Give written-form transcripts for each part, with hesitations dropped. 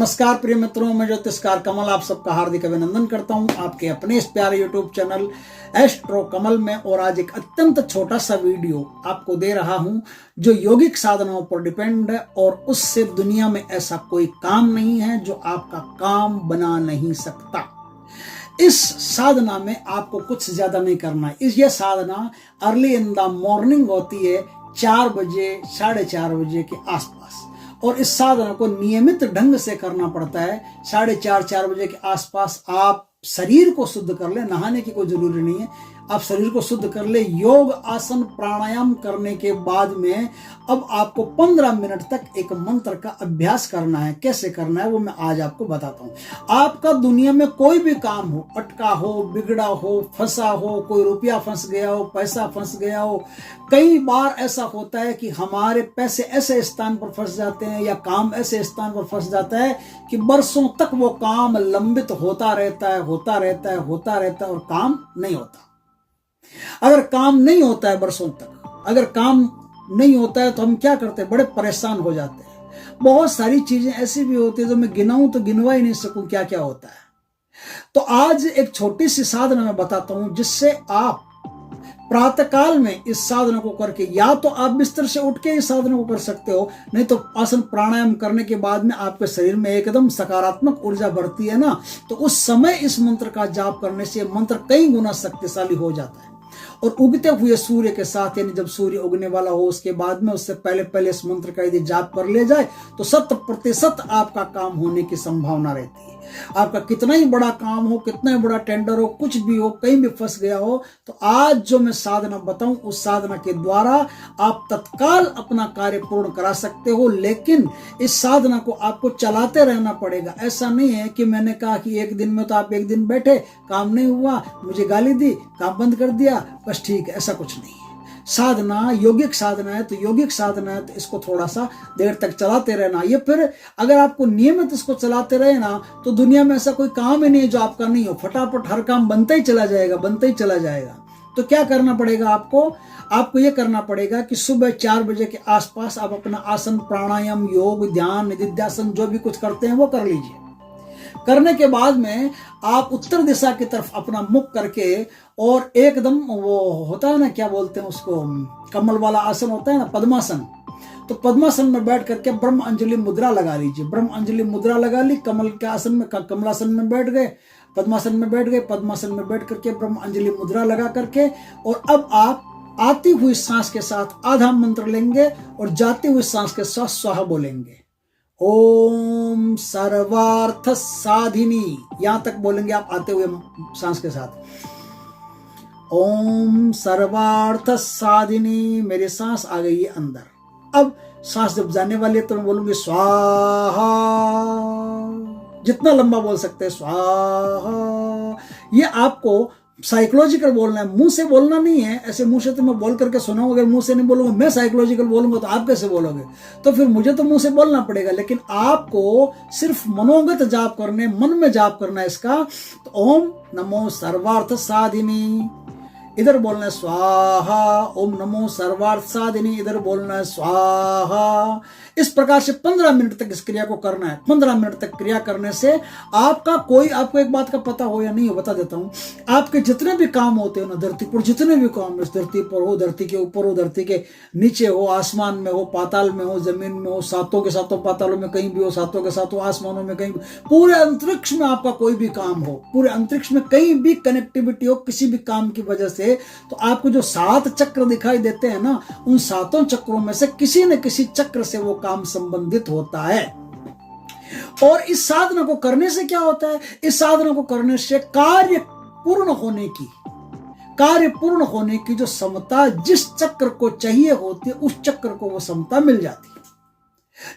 नमस्कार प्रिय मित्रों, मैं ज्योतिषकार कमल आप सबका हार्दिक अभिनंदन करता हूं आपके अपने इस प्यारे यूट्यूब चैनल एस्ट्रो कमल में। और आज एक अत्यंत छोटा सा वीडियो आपको दे रहा हूं जो यौगिक साधनाओं पर डिपेंड है, और उससे दुनिया में ऐसा कोई काम नहीं है जो आपका काम बना नहीं सकता। इस साधना में आपको कुछ ज्यादा नहीं करना है। ये साधना अर्ली इन द मॉर्निंग होती है, 4 बजे 4:30 बजे के आसपास, और इस साधना को नियमित ढंग से करना पड़ता है। 4:30 बजे के आसपास आप शरीर को शुद्ध कर ले, नहाने की कोई जरूरी नहीं है, आप शरीर को शुद्ध कर ले। योग आसन प्राणायाम करने के बाद में अब आपको 15 मिनट तक एक मंत्र का अभ्यास करना है। कैसे करना है वो मैं आज आपको बताता हूँ। आपका दुनिया में कोई भी काम हो, अटका हो, बिगड़ा हो, फंसा हो, कोई रुपया फंस गया हो, पैसा फंस गया हो, कई बार ऐसा होता है कि हमारे पैसे ऐसे स्थान पर फंस जाते हैं या काम ऐसे स्थान पर फंस जाता है कि बरसों तक वो काम लंबित होता रहता है और काम नहीं होता। अगर काम नहीं होता है बरसों तक, अगर काम नहीं होता है तो हम क्या करते हैं, बड़े परेशान हो जाते हैं। बहुत सारी चीजें ऐसी भी होती है जो मैं गिनाऊं तो गिनवा ही नहीं सकूं क्या क्या होता है। तो आज एक छोटी सी साधना मैं बताता हूं जिससे आप प्रातः काल में इस साधना को करके, या तो आप बिस्तर से उठ के इस साधना को कर सकते हो, नहीं तो आसन प्राणायाम करने के बाद में आपके शरीर में एकदम सकारात्मक ऊर्जा बढ़ती है ना, तो उस समय इस मंत्र का जाप करने से मंत्र कई गुना शक्तिशाली हो जाता है। और उगते हुए सूर्य के साथ, यानी जब सूर्य उगने वाला हो उसके बाद में, उससे पहले इस मंत्र का यदि जाप कर ले जाए तो 100% आपका काम होने की संभावना रहती है। आपका कितना ही बड़ा काम हो, कितना ही बड़ा टेंडर हो, कुछ भी हो, कहीं भी फंस गया हो, तो आज जो मैं साधना बताऊं उस साधना के द्वारा आप तत्काल अपना कार्य पूर्ण करा सकते हो। लेकिन इस साधना को आपको चलाते रहना पड़ेगा। ऐसा नहीं है कि मैंने कहा कि एक दिन में, तो आप एक दिन बैठे, काम नहीं हुआ, मुझे गाली दी, काम बंद कर दिया, बस ठीक है, ऐसा कुछ नहीं है। साधना यौगिक साधना है तो यौगिक साधना है तो इसको थोड़ा सा देर तक चलाते रहना। ये फिर अगर आपको नियमित इसको चलाते रहे ना, तो दुनिया में ऐसा कोई काम ही नहीं है जो आपका नहीं हो। फटाफट हर काम बनता ही चला जाएगा। तो क्या करना पड़ेगा आपको ये करना पड़ेगा कि सुबह 4 बजे के आसपास आप अपना आसन प्राणायाम योग ध्यान निधिध्यासन जो भी कुछ करते हैं वो कर लीजिए। करने के बाद में आप उत्तर दिशा की तरफ अपना मुख करके, और एकदम वो होता है ना, क्या बोलते हैं उसको, कमल वाला आसन होता है ना, पद्मासन। तो पद्मासन में बैठ करके ब्रह्म अंजलि मुद्रा लगा लीजिए। ब्रह्म अंजलि मुद्रा लगा ली, कमल के आसन में, कमलासन में बैठ गए, पद्मासन में बैठ गए, पद्मासन में बैठ करके ब्रह्म अंजलि मुद्रा लगा करके, और अब आप आती हुई सांस के साथ आधा मंत्र लेंगे और जाती हुई सांस के साथ स्वाहा बोलेंगे। ओम सर्वार्थ साधिनी, यहां तक बोलेंगे आप आते हुए सांस के साथ। ओम सर्वार्थ साधिनी, मेरी सांस आ गई है अंदर। अब सांस जब जाने वाली है तो मैं बोलूंगी स्वाहा, जितना लंबा बोल सकते हैं स्वाहा। ये आपको साइकोलॉजिकल बोलना है, मुंह से बोलना नहीं है। ऐसे मुंह से तो मैं बोल करके सुनाऊं, अगर मुंह से नहीं बोलूंगा, मैं साइकोलॉजिकल बोलूंगा तो आप कैसे बोलोगे? तो फिर मुझे तो मुंह से बोलना पड़ेगा, लेकिन आपको सिर्फ मनोगत जाप करने, मन में जाप करना है इसका। तो ओम नमो सर्वार्थ साधिनी, इधर बोलना है स्वाहा। ओम नमो सर्वार्थ साधिनी, इधर बोलना है स्वाहा। इस प्रकार से 15 मिनट तक इस क्रिया को करना है। 15 मिनट तक क्रिया करने से आपको एक बात का पता हो या नहीं हो, बता देता हूं। आपके जितने भी काम होते हो ना धरती पर, जितने भी काम इस धरती पर हो, धरती के ऊपर हो, धरती के नीचे हो, आसमान में हो, पाताल में हो, जमीन में हो, सातों के सातों पातालों में कहीं भी हो, सातों के सातों आसमानों में कहीं भी, पूरे अंतरिक्ष में आपका कोई भी काम हो, पूरे अंतरिक्ष में कहीं भी कनेक्टिविटी हो किसी भी काम की वजह से, तो आपको जो 7 चक्र दिखाई देते हैं ना, उन 7 चक्रों में से किसी न किसी चक्र से वो काम संबंधित होता है। और इस साधना को करने से क्या होता है? इस साधना को करने से कार्य पूर्ण होने की जो क्षमता जिस चक्र को चाहिए होती है, उस चक्र को वो क्षमता मिल जाती है।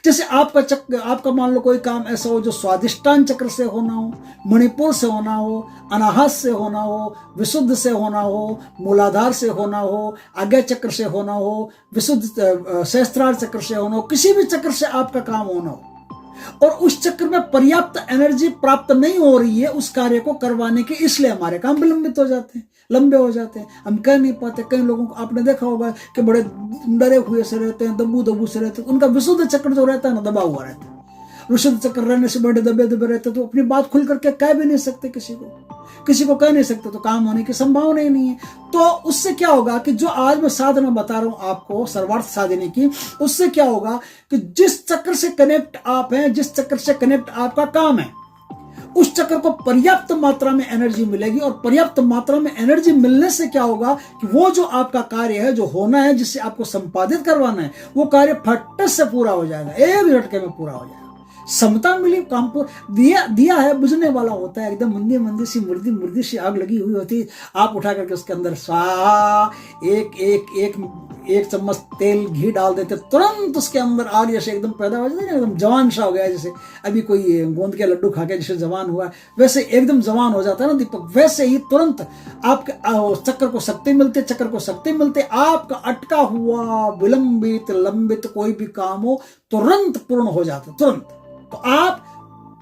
जैसे आपका मान लो कोई काम ऐसा हो जो स्वादिष्टान चक्र से होना हो, मणिपुर से होना हो, अनाहत से होना हो, विशुद्ध से होना हो, मूलाधार से होना हो, आज्ञा चक्र से होना हो, विशुद्ध सहस्त्रार चक्र से होना हो, किसी भी चक्र से आपका काम होना हो, और उस चक्र में पर्याप्त एनर्जी प्राप्त नहीं हो रही है उस कार्य को करवाने के, इसलिए हमारे काम विलंबित हो जाते हैं, लंबे हो जाते हैं, हम कर नहीं पाते। कई लोगों को आपने देखा होगा कि बड़े डरे हुए से रहते हैं, दबू से रहते हैं, उनका विशुद्ध चक्र जो रहता है ना, दबा हुआ रहता है। रुषद चक्र रहने से बड़े दबे दबे रहते तो अपनी बात खुल करके कह भी नहीं सकते, किसी को कह नहीं सकते, तो काम होने की संभावना ही नहीं है। तो उससे क्या होगा कि जो आज मैं साधना बता रहा हूं आपको सर्वार्थ साधने की, उससे क्या होगा कि जिस चक्र से कनेक्ट आप हैं, जिस चक्र से कनेक्ट आपका काम है, उस चक्र को पर्याप्त मात्रा में एनर्जी मिलेगी। और पर्याप्त मात्रा में एनर्जी मिलने से क्या होगा कि वो जो आपका कार्य है, जो होना है, जिससे आपको संपादित करवाना है, वो कार्य फट से पूरा हो जाएगा, एक झटके में पूरा हो जाएगा। समता मिली, काम को दिया है बुझने वाला होता है, एकदम मंदी मंदी सी मुर्दी सी आग लगी हुई होती है। आप उठा करके उसके अंदर स्वाहा एक चम्मच तेल घी डाल देते, तुरंत उसके अंदर आग जैसे एकदम पैदा हो जाती है, एकदम जवान सा हो गया, जैसे अभी कोई गोंद के लड्डू खा के जैसे जवान हुआ, वैसे एकदम जवान हो जाता है ना दीपक, वैसे ही तुरंत आपके चक्र को शक्ति मिलते, आपका अटका हुआ विलंबित लंबित कोई भी काम हो तुरंत पूर्ण हो जाता, तुरंत। तो आप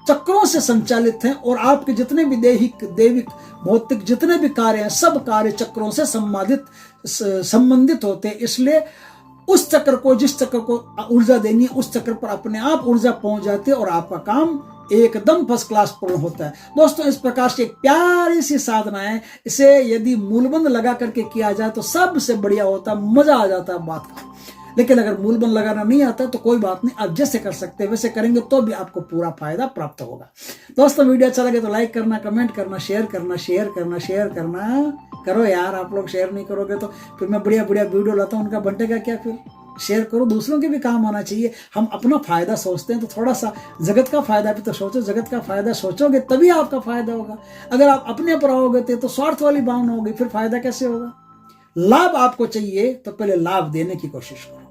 चक्रों से संचालित हैं और आपके जितने भी दैविक भौतिक जितने भी कार्य हैं, सब कार्य चक्रों से संबंधित होते हैं। इसलिए उस चक्र को, जिस चक्र को ऊर्जा देनी है, उस चक्र पर अपने आप ऊर्जा पहुंच जाती है और आपका काम एकदम फर्स्ट क्लास पूर्ण होता है। दोस्तों, इस प्रकार से एक प्यारी सी साधना है, इसे यदि मूलबंध लगा करके किया जाए तो सबसे बढ़िया होता है, मजा आ जाता है बात का। लेकिन अगर मूलबंध लगाना नहीं आता तो कोई बात नहीं, आप जैसे कर सकते हैं वैसे करेंगे तो भी आपको पूरा फायदा प्राप्त होगा। दोस्तों, वीडियो अच्छा लगे तो लाइक करना, कमेंट करना, शेयर करना करो यार। आप लोग शेयर नहीं करोगे तो फिर मैं बढ़िया वीडियो लाता हूँ, उनका बंटेगा क्या? फिर शेयर करो, दूसरों के भी काम आना चाहिए। हम अपना फायदा सोचते हैं तो थोड़ा सा जगत का फायदा भी तो सोचो। जगत का फायदा सोचोगे तभी आपका फायदा होगा। अगर आप अपने पर आओगे तो स्वार्थ वाली भावना होगी, फिर फायदा कैसे होगा? लाभ आपको चाहिए तो पहले लाभ देने की कोशिश करो।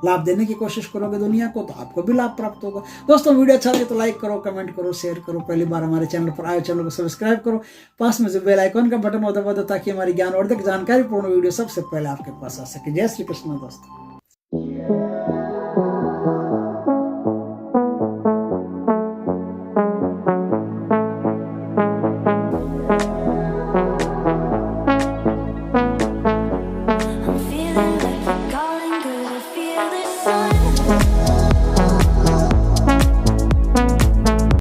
लाभ देने की कोशिश करोगे दुनिया को तो आपको भी लाभ प्राप्त होगा। दोस्तों, वीडियो अच्छा लगे तो लाइक करो, कमेंट करो, शेयर करो। पहली बार हमारे चैनल पर आए, चैनल को सब्सक्राइब करो। पास में जो बेल आइकन का बटन दबा दो ताकि हमारी ज्ञानवर्धक जानकारी पूर्ण वीडियो सबसे पहले आपके पास आ सके। जय श्री कृष्ण दोस्तों।